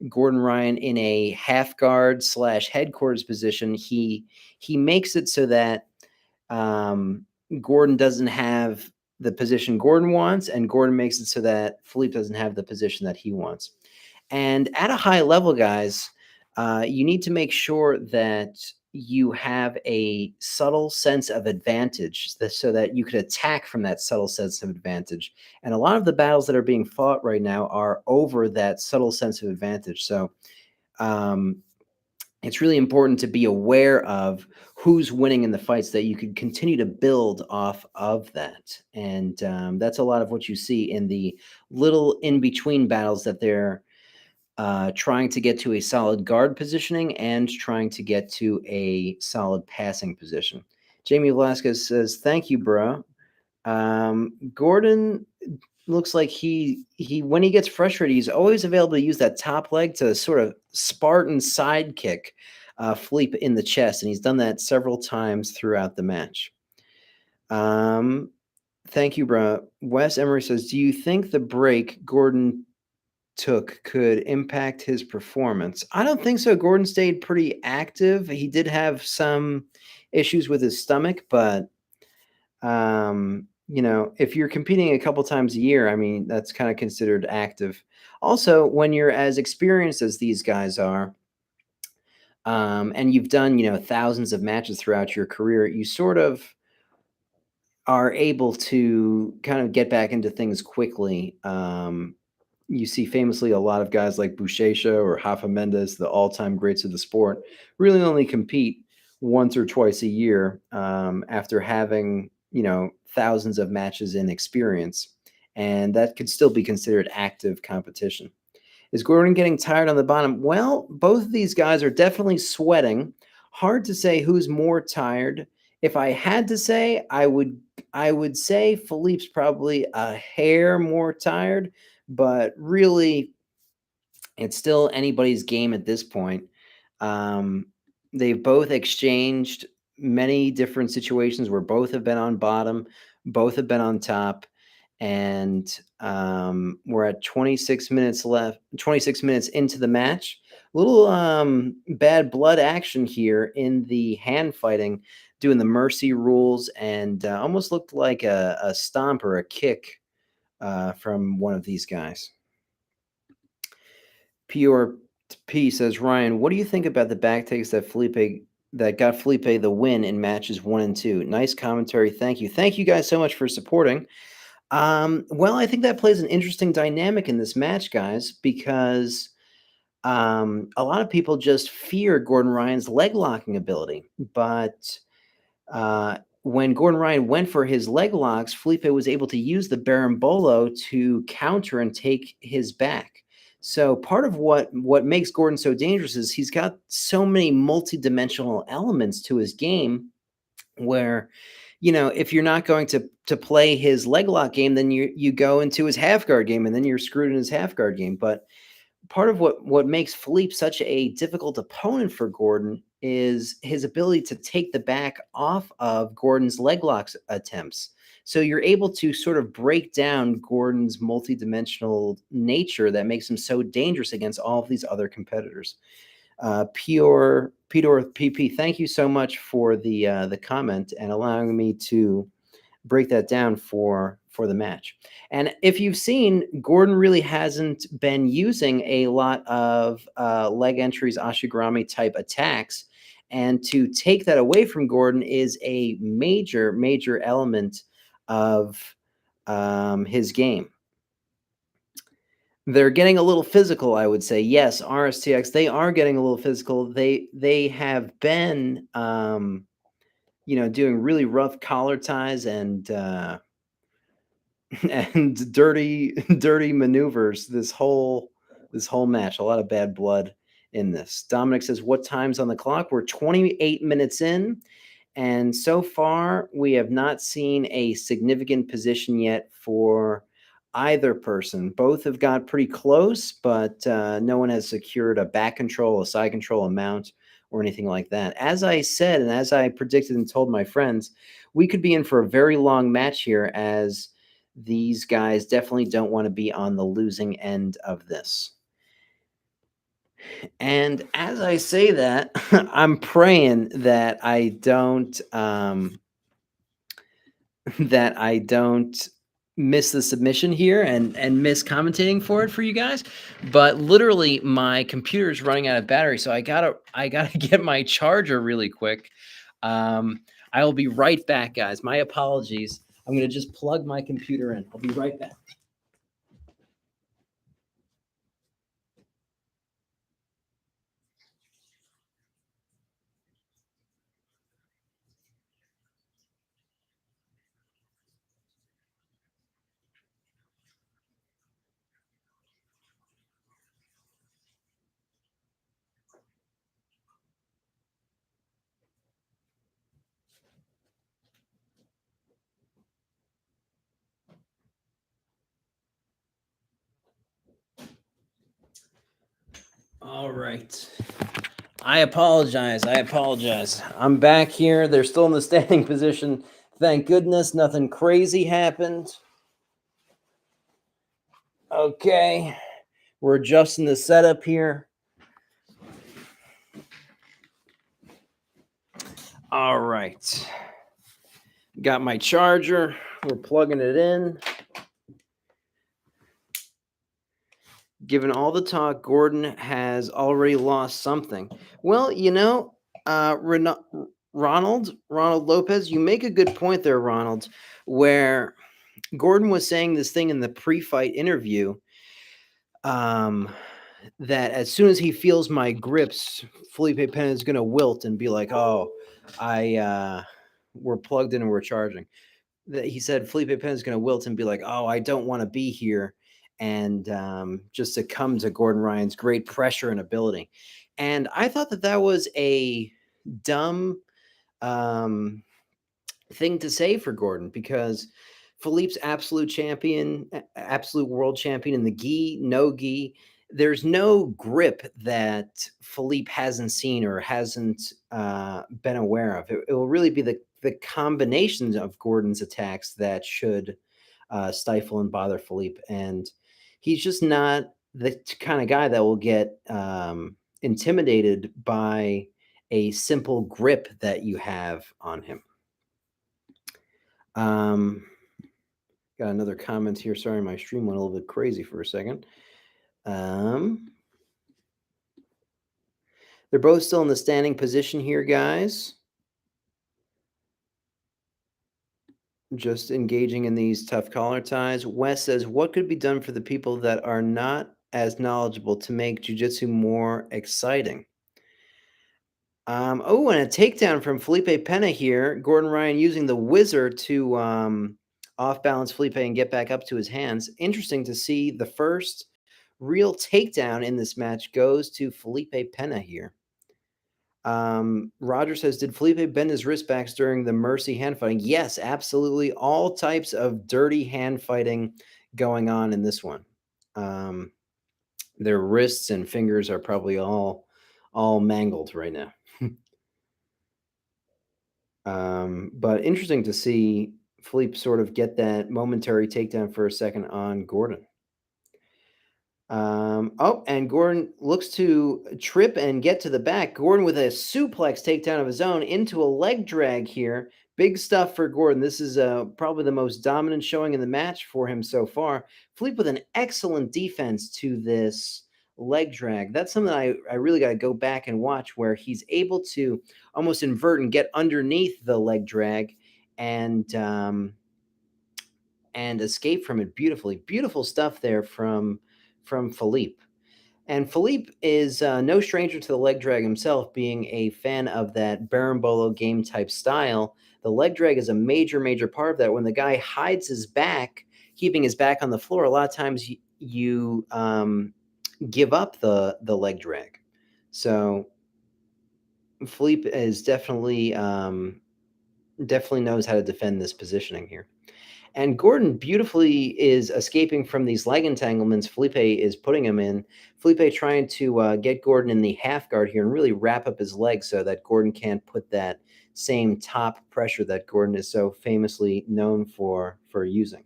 Gordon Ryan in a half guard / headquarters position. He makes it so that Gordon doesn't have the position Gordon wants, and Gordon makes it so that Philippe doesn't have the position that he wants. And at a high level, guys, you need to make sure that you have a subtle sense of advantage so that you could attack from that subtle sense of advantage. And a lot of the battles that are being fought right now are over that subtle sense of advantage. So it's really important to be aware of who's winning in the fights, that you can continue to build off of that. And that's a lot of what you see in the little in-between battles, that they're trying to get to a solid guard positioning and trying to get to a solid passing position. Jamie Velasquez says, "Thank you, bro." Gordon looks like he when he gets frustrated, he's always available to use that top leg to sort of Spartan sidekick Felipe in the chest, and he's done that several times throughout the match. Thank you, bro. Wes Emery says, "Do you think the break Gordon took could impact his performance?" I don't think so. Gordon stayed pretty active. He did have some issues with his stomach, but if you're competing a couple times a year, I mean, that's kind of considered active. Also, when you're as experienced as these guys are, and you've done, thousands of matches throughout your career, you sort of are able to kind of get back into things quickly. You see famously a lot of guys like Buchecha or Rafa Mendes, the all-time greats of the sport, really only compete once or twice a year after having, thousands of matches in experience. And that could still be considered active competition. Is Gordon getting tired on the bottom? Well, both of these guys are definitely sweating. Hard to say who's more tired. If I had to say, I would say Philippe's probably a hair more tired, but really, it's still anybody's game at this point. They've both exchanged many different situations where both have been on bottom, both have been on top, and we're at 26 minutes left, 26 minutes into the match. A little bad blood action here in the hand fighting, doing the mercy rules, and almost looked like a stomp or a kick from one of these guys. Pure P says, "Ryan, what do you think about the back takes that got Felipe the win in matches 1 and 2? Nice commentary. Thank you. Thank you guys so much for supporting." Well, I think that plays an interesting dynamic in this match, guys, because a lot of people just fear Gordon Ryan's leg locking ability. But when Gordon Ryan went for his leg locks, Felipe was able to use the Berimbolo to counter and take his back. So part of what makes Gordon so dangerous is he's got so many multidimensional elements to his game, where if you're not going to play his leg lock game, then you go into his half guard game, and then you're screwed in his half guard game. But part of what makes Philippe such a difficult opponent for Gordon is his ability to take the back off of Gordon's leg locks attempts. So you're able to sort of break down Gordon's multidimensional nature that makes him so dangerous against all of these other competitors. Pure Peter PP, thank you so much for the comment and allowing me to break that down for the match. And if you've seen, Gordon really hasn't been using a lot of leg entries, ashigarami type attacks. And to take that away from Gordon is a major, major element of his game. They're getting a little physical, I would say. Yes, RSTX, they are getting a little physical. They have been doing really rough collar ties and and dirty maneuvers this whole match. A lot of bad blood in this. Dominic says, "What time's on the clock?" We're 28 minutes in, and so far we have not seen a significant position yet for either person. Both have got pretty close, but no one has secured a back control, a side control, a mount, or anything like that. As I said, and as I predicted and told my friends, we could be in for a very long match here, as these guys definitely don't want to be on the losing end of this. And as I say that, I'm praying that I don't that I don't miss the submission here and miss commentating for it for you guys. But literally my computer is running out of battery, so I gotta get my charger really quick. I will be right back, guys. My apologies. I'm gonna just plug my computer in. I'll be right back. All right. I apologize. I apologize. I'm back here. They're still in the standing position. Thank goodness nothing crazy happened. Okay. We're adjusting the setup here. All right. Got my charger. We're plugging it in. Given all the talk, Gordon has already lost something. Well, Ronald Lopez, you make a good point there, Ronald, where Gordon was saying this thing in the pre-fight interview, um, that as soon as he feels my grips, Felipe Pena is going to wilt and be like, "Oh, we're plugged in and we're charging." That he said Felipe Pena is going to wilt and be like, "Oh, I don't want to be here," and just succumb to Gordon Ryan's great pressure and ability. And I thought that was a dumb um, thing to say for Gordon, because Philippe's absolute champion, absolute world champion in the gi, no gi. There's no grip that Philippe hasn't seen or hasn't been aware of. It will really be the combinations of Gordon's attacks that should stifle and bother Philippe. And he's just not the kind of guy that will get intimidated by a simple grip that you have on him. Um, got another comment here. Sorry, my stream went a little bit crazy for a second. They're both still in the standing position here, guys. Just engaging in these tough collar ties. Wes says, "What could be done for the people that are not as knowledgeable to make jiu-jitsu more exciting?" Oh, and a takedown from Felipe Pena here. Gordon Ryan using the wizard to off balance Felipe and get back up to his hands. Interesting to see the first real takedown in this match goes to Felipe Pena here. Roger says, did Felipe bend his wristbacks during the Mercy hand fighting? Yes, absolutely. All types of dirty hand fighting going on in this one. Um, their wrists and fingers are probably all mangled right now. But interesting to see Philippe sort of get that momentary takedown for a second on Gordon. Oh, and Gordon looks to trip and get to the back. Gordon with a suplex takedown of his own into a leg drag here. Big stuff for Gordon. This is probably the most dominant showing in the match for him so far. Philippe with an excellent defense to this leg drag. That's something I really got to go back and watch, where he's able to almost invert and get underneath the leg drag and escape from it beautifully. Beautiful stuff there from Philippe. And Philippe is no stranger to the leg drag himself, being a fan of that Berimbolo game type style. The leg drag is a major, major part of that. When the guy hides his back, keeping his back on the floor, a lot of times you give up the leg drag. So Philippe is definitely knows how to defend this positioning here. And Gordon beautifully is escaping from these leg entanglements Felipe is putting him in. Felipe trying to get Gordon in the half guard here and really wrap up his legs so that Gordon can't put that same top pressure that Gordon is so famously known for using.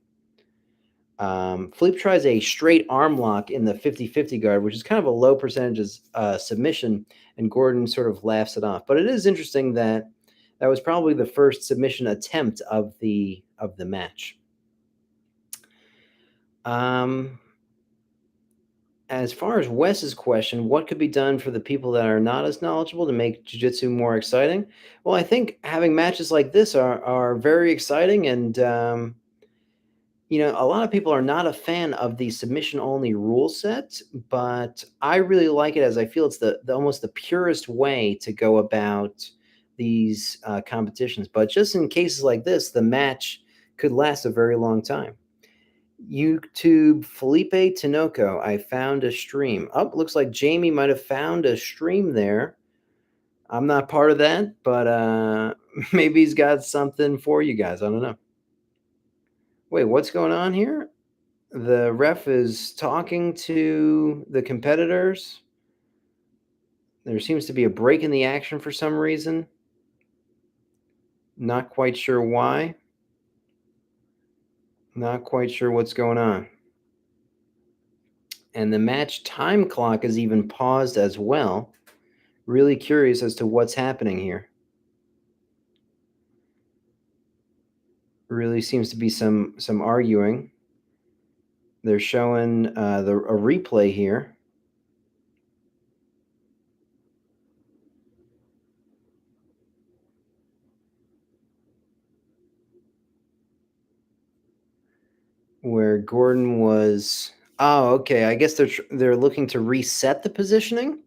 Felipe tries a straight arm lock in the 50-50 guard, which is kind of a low percentage submission, and Gordon sort of laughs it off. But it is interesting that that was probably the first submission attempt of the match. As far as Wes's question, what could be done for the people that are not as knowledgeable to make jiu-jitsu more exciting? Well, I think having matches like this are very exciting, and a lot of people are not a fan of the submission only rule set, but I really like it, as I feel it's the almost the purest way to go about these competitions. But just in cases like this, the match could last a very long time. YouTube Felipe Tinoco, I found a stream. Oh, looks like Jamie might have found a stream there. I'm not part of that, but maybe he's got something for you guys. I don't know. Wait, what's going on here? The ref is talking to the competitors. There seems to be a break in the action for some reason. Not quite sure why. Not quite sure what's going on. And the match time clock is even paused as well. Really curious as to what's happening here. Really seems to be some arguing. They're showing a replay here. Where Gordon was. Oh, okay. I guess they're looking to reset the positioning.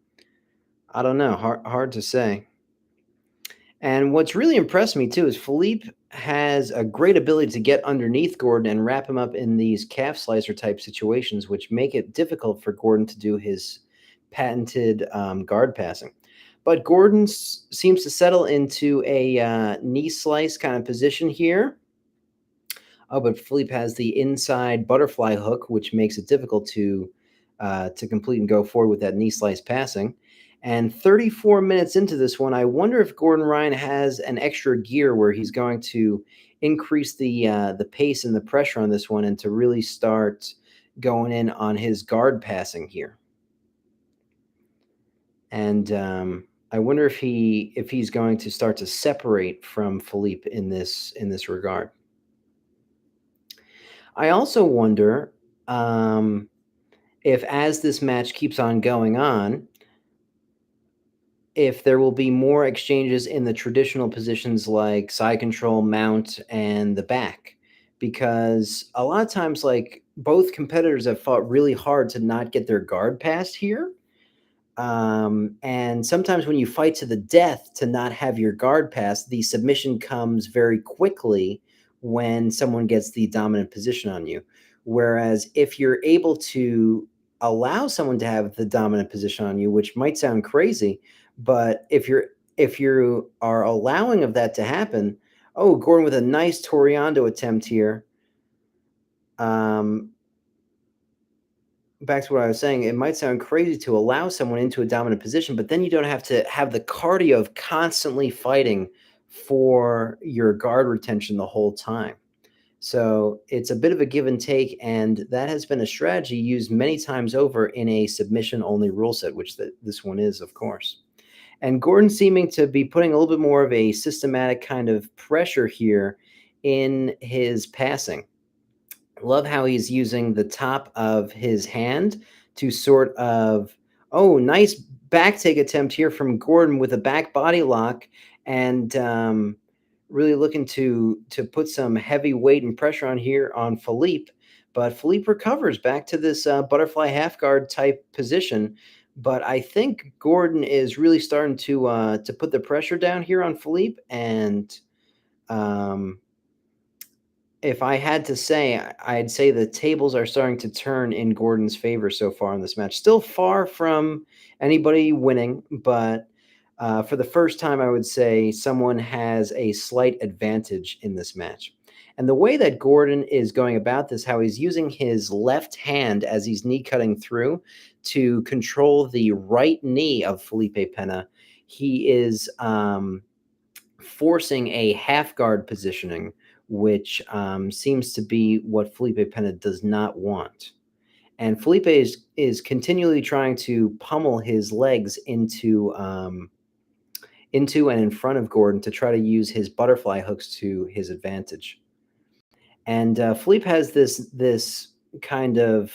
I don't know. Hard to say. And what's really impressed me too is Philippe has a great ability to get underneath Gordon and wrap him up in these calf slicer type situations, which make it difficult for Gordon to do his patented guard passing. But Gordon seems to settle into a knee slice kind of position here. Oh, but Philippe has the inside butterfly hook, which makes it difficult to complete and go forward with that knee slice passing. And 34 minutes into this one, I wonder if Gordon Ryan has an extra gear where he's going to increase the pace and the pressure on this one, and to really start going in on his guard passing here. And I wonder if he's going to start to separate from Philippe in this regard. I also wonder if, as this match keeps on going on, if there will be more exchanges in the traditional positions like side control, mount, and the back. Because a lot of times, like, both competitors have fought really hard to not get their guard passed here. And sometimes when you fight to the death to not have your guard passed, the submission comes very quickly when someone gets the dominant position on you. Whereas if you're able to allow someone to have the dominant position on you, which might sound crazy, but if you're if you are allowing of that to happen, oh, Gordon with a nice Toriando attempt here. Back to what I was saying, it might sound crazy to allow someone into a dominant position, but then you don't have to have the cardio of constantly fighting for your guard retention the whole time. So it's a bit of a give and take, and that has been a strategy used many times over in a submission only rule set, which this one is, of course. And Gordon seeming to be putting a little bit more of a systematic kind of pressure here in his passing. Love how he's using the top of his hand to sort of, oh, nice back take attempt here from Gordon with a back body lock, and really looking to put some heavy weight and pressure on here on Felipe. But Felipe recovers back to this butterfly half guard type position. But I think Gordon is really starting to put the pressure down here on Felipe, and um, if I had to say, I'd say the tables are starting to turn in Gordon's favor so far in this match. Still far from anybody winning, but for the first time, I would say someone has a slight advantage in this match. And the way that Gordon is going about this, how he's using his left hand as he's knee cutting through to control the right knee of Felipe Pena, he is forcing a half guard positioning, which seems to be what Felipe Pena does not want. And Felipe is continually trying to pummel his legs into and in front of Gordon to try to use his butterfly hooks to his advantage. And Philippe has this kind of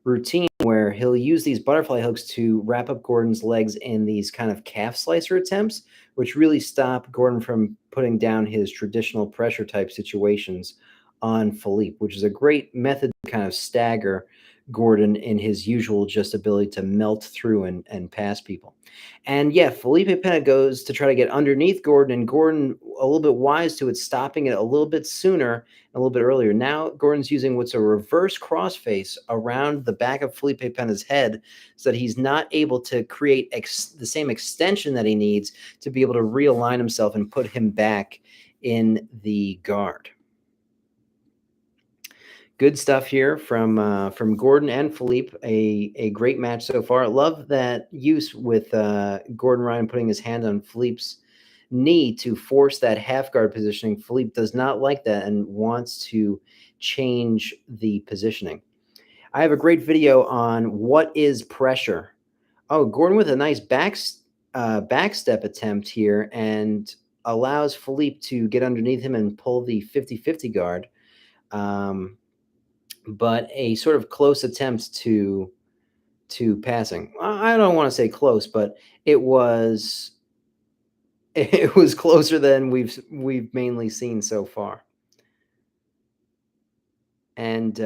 routine where he'll use these butterfly hooks to wrap up Gordon's legs in these kind of calf slicer attempts, which really stop Gordon from putting down his traditional pressure type situations on Philippe, which is a great method to kind of stagger Gordon in his usual just ability to melt through and pass people. And yeah, Felipe Pena goes to try to get underneath Gordon, and Gordon, a little bit wise to it, stopping it a little bit sooner, a little bit earlier. Now Gordon's using what's a reverse crossface around the back of Felipe Pena's head so that he's not able to create the same extension that he needs to be able to realign himself and put him back in the guard. Good stuff here from Gordon and Philippe. A great match so far. Love that use with Gordon Ryan putting his hand on Philippe's knee to force that half guard positioning. Philippe does not like that and wants to change the positioning. I have a great video on what is pressure. Oh, Gordon with a nice back step attempt here and allows Philippe to get underneath him and pull the 50-50 guard. But a sort of close attempt to passing. I don't want to say close, but it was it was closer than we've mainly seen so far. And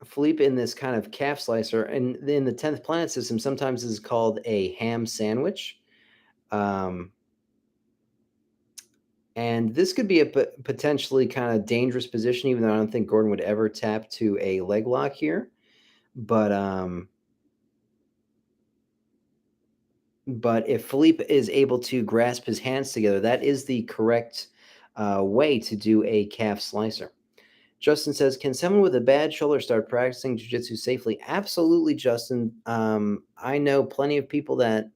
Philippe in this kind of calf slicer, and in the 10th planet system, sometimes is called a ham sandwich. And this could be a potentially kind of dangerous position, even though I don't think Gordon would ever tap to a leg lock here. But if Philippe is able to grasp his hands together, that is the correct way to do a calf slicer. Justin says, "Can someone with a bad shoulder start practicing jiu-jitsu safely?" Absolutely, Justin. I know plenty of people that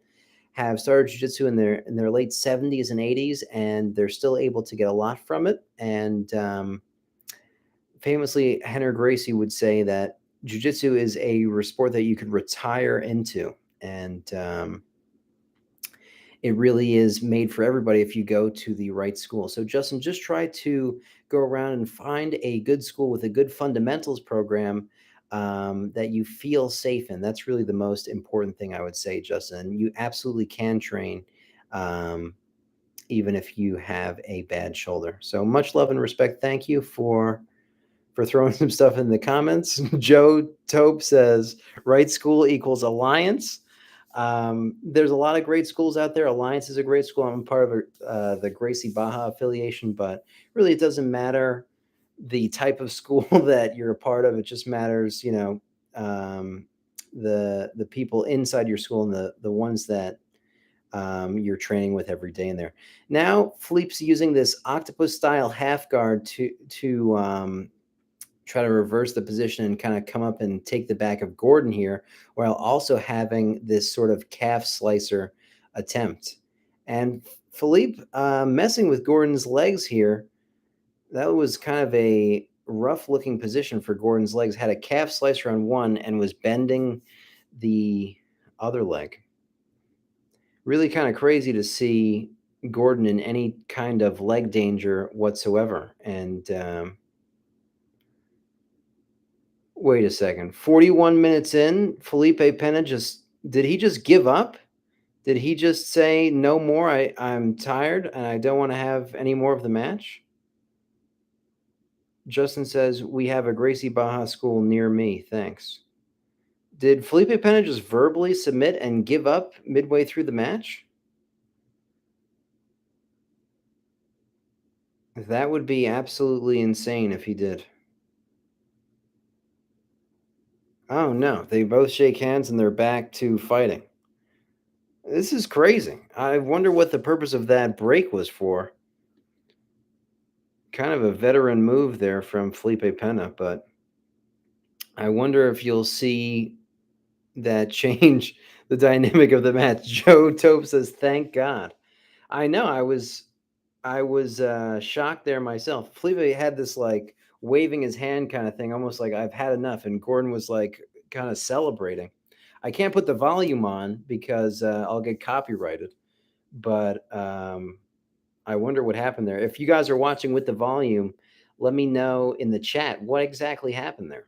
have started jiu-jitsu in their late 70s and 80s, and they're still able to get a lot from it. And famously, Henry Gracie would say that jiu-jitsu is a sport that you could retire into, and it really is made for everybody if you go to the right school. So, Justin, just try to go around and find a good school with a good fundamentals program that you feel safe in. That's really the most important thing I would say, Justin. You absolutely can train even if you have a bad shoulder. So, much love and respect. Thank you for throwing some stuff in the comments. Joe Tope says, right school equals alliance. There's a lot of great schools out there. Alliance is a great school. I'm part of the Gracie Baja affiliation, but really it doesn't matter the type of school that you're a part of. It just matters, the people inside your school and the ones that you're training with every day in there. Now, Philippe's using this octopus style half guard to try to reverse the position and kind of come up and take the back of Gordon here, while also having this sort of calf slicer attempt. And Philippe messing with Gordon's legs here. That was kind of a rough looking position for Gordon's legs. Had a calf slicer on one and was bending the other leg. Really kind of crazy to see Gordon in any kind of leg danger whatsoever. And wait a second. 41 minutes in, Felipe Pena did he just give up? Did he just say no more? I'm tired and I don't want to have any more of the match? Justin says we have a Gracie Baja school near me. Thanks. Did Felipe Pena just verbally submit and give up midway through the match? That would be absolutely insane if he did. Oh no, they both shake hands and they're back to fighting. This is crazy. I wonder what the purpose of that break was for. Kind of a veteran move there from Felipe Pena, but I wonder if you'll see that change the dynamic of the match. Joe Tope says, "Thank God." I know. I was shocked there myself. Felipe had this like waving his hand kind of thing, almost like I've had enough, and Gordon was like kind of celebrating. I can't put the volume on because I'll get copyrighted, but I wonder what happened there. If you guys are watching with the volume, let me know in the chat what exactly happened there.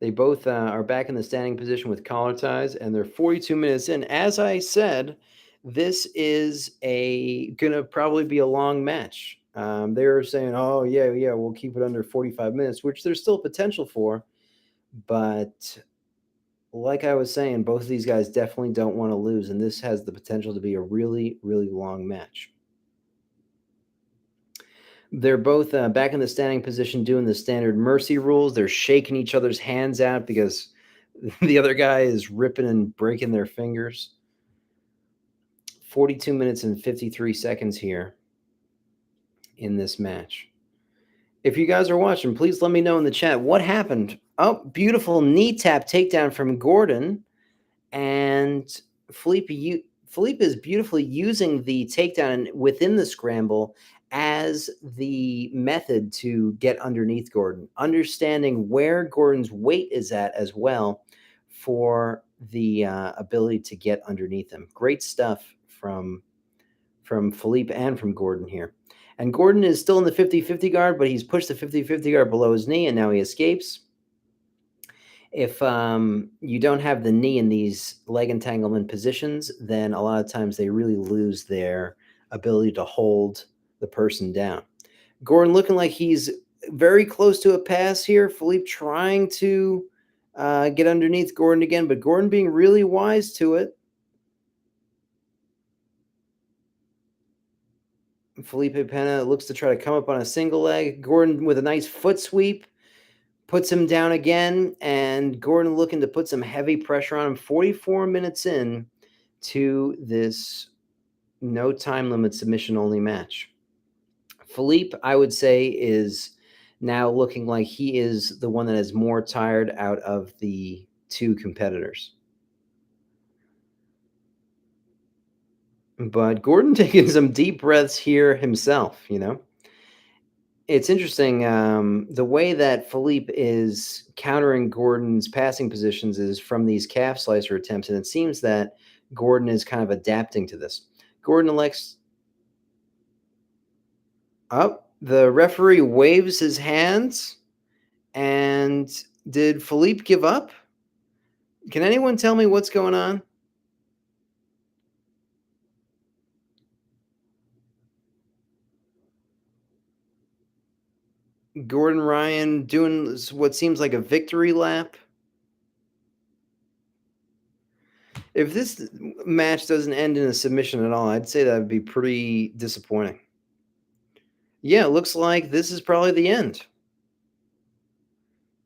They both are back in the standing position with collar ties, and they're 42 minutes in. As I said, this is a gonna probably be a long match. They were saying, "Oh yeah, yeah, we'll keep it under 45 minutes," which there's still potential for. But like I was saying, both of these guys definitely don't want to lose, and this has the potential to be a really, really long match. They're both back in the standing position doing the standard mercy rules. They're shaking each other's hands out because the other guy is ripping and breaking their fingers. 42 minutes and 53 seconds here in this match. If you guys are watching, please let me know in the chat what happened. Oh, beautiful knee tap takedown from Gordon. And Felipe is beautifully using the takedown within the scramble as the method to get underneath Gordon, understanding where Gordon's weight is at as well for the ability to get underneath him. Great stuff from Felipe and from Gordon here. And Gordon is still in the 50-50 guard, but he's pushed the 50-50 guard below his knee, and now he escapes. If you don't have the knee in these leg entanglement positions, then a lot of times they really lose their ability to hold the person down. Gordon looking like he's very close to a pass here. Philippe trying to get underneath Gordon again, but Gordon being really wise to it. Felipe Pena looks to try to come up on a single leg. Gordon with a nice foot sweep puts him down again, and Gordon looking to put some heavy pressure on him. 44 minutes in to this no time limit submission only match. Philippe, I would say, is now looking like he is the one that is more tired out of the two competitors. But Gordon taking some deep breaths here himself, you know? It's interesting, the way that Philippe is countering Gordon's passing positions is from these calf slicer attempts, and it seems that Gordon is kind of adapting to this. Gordon elects up. The referee waves his hands, and did Philippe give up? Can anyone tell me what's going on? Gordon Ryan doing what seems like a victory lap. If this match doesn't end in a submission at all, I'd say that would be pretty disappointing. Yeah, it looks like this is probably the end.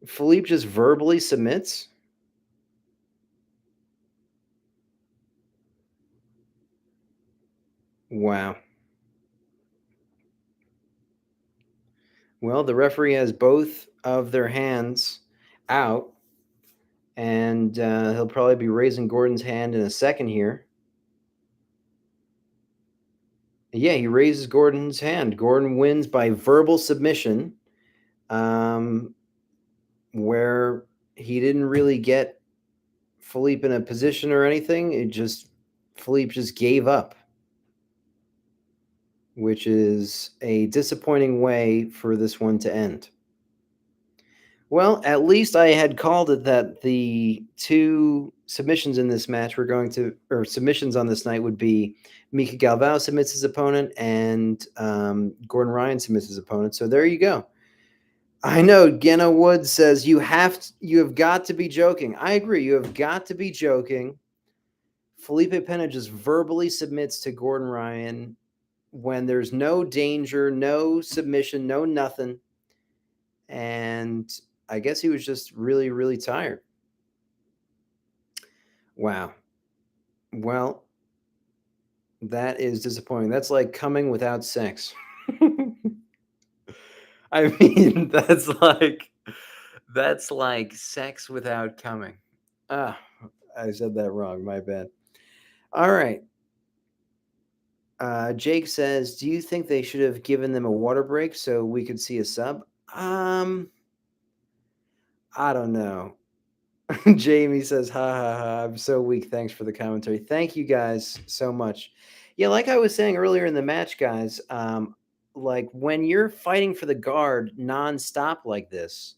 Philippe just verbally submits. Wow. Well, the referee has both of their hands out, and he'll probably be raising Gordon's hand in a second here. Yeah, he raises Gordon's hand. Gordon wins by verbal submission, um, where he didn't really get Felipe in a position or anything. Felipe just gave up, which is a disappointing way for this one to end. Well, at least I had called it that the two submissions in this match were going to, or submissions on this night would be Mika Galvao submits his opponent and Gordon Ryan submits his opponent. So there you go. I know Genna Wood says you have got to be joking. I agree. You have got to be joking. Felipe Pena just verbally submits to Gordon Ryan when there's no danger, no submission, no nothing. And I guess he was just really, really tired. Wow. Well, that is disappointing. That's like coming without sex. I mean, that's like sex without coming. Ah, I said that wrong. My bad. All right. Jake says, "Do you think they should have given them a water break so we could see a sub?" I don't know. Jamie says, "Ha ha ha! I'm so weak. Thanks for the commentary. Thank you guys so much." Yeah, like I was saying earlier in the match, guys. Like when you're fighting for the guard nonstop like this,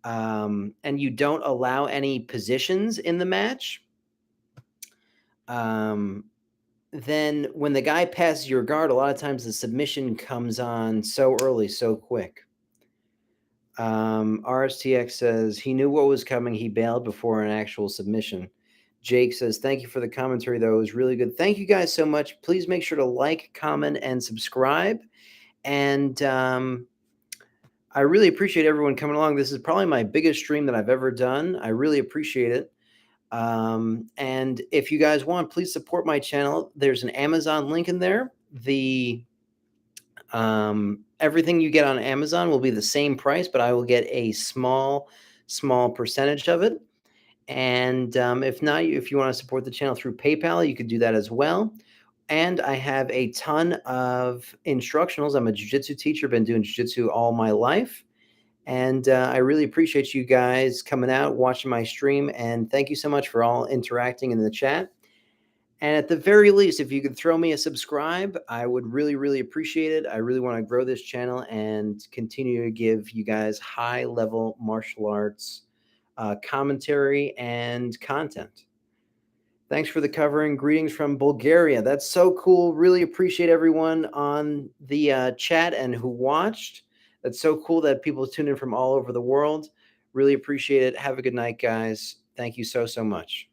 and you don't allow any positions in the match, um, then when the guy passes your guard, a lot of times the submission comes on so early, so quick. RSTX says he knew what was coming. He bailed before an actual submission. Jake says, thank you for the commentary, though. It was really good. Thank you guys so much. Please make sure to like, comment, and subscribe. And I really appreciate everyone coming along. This is probably my biggest stream that I've ever done. I really appreciate it. And if you guys want, please support my channel. There's an Amazon link in there. Everything you get on Amazon will be the same price, but I will get a small percentage of it. And if not, if you want to support the channel through PayPal, you could do that as well. And I have a ton of instructionals. I'm a jiu-jitsu teacher, been doing jiu-jitsu all my life. And I really appreciate you guys coming out, watching my stream. And thank you so much for all interacting in the chat. And at the very least, if you could throw me a subscribe, I would really, really appreciate it. I really want to grow this channel and continue to give you guys high-level martial arts commentary and content. Thanks for the covering. Greetings from Bulgaria. That's so cool. Really appreciate everyone on the chat and who watched. That's so cool that people tune in from all over the world. Really appreciate it. Have a good night, guys. Thank you so, so much.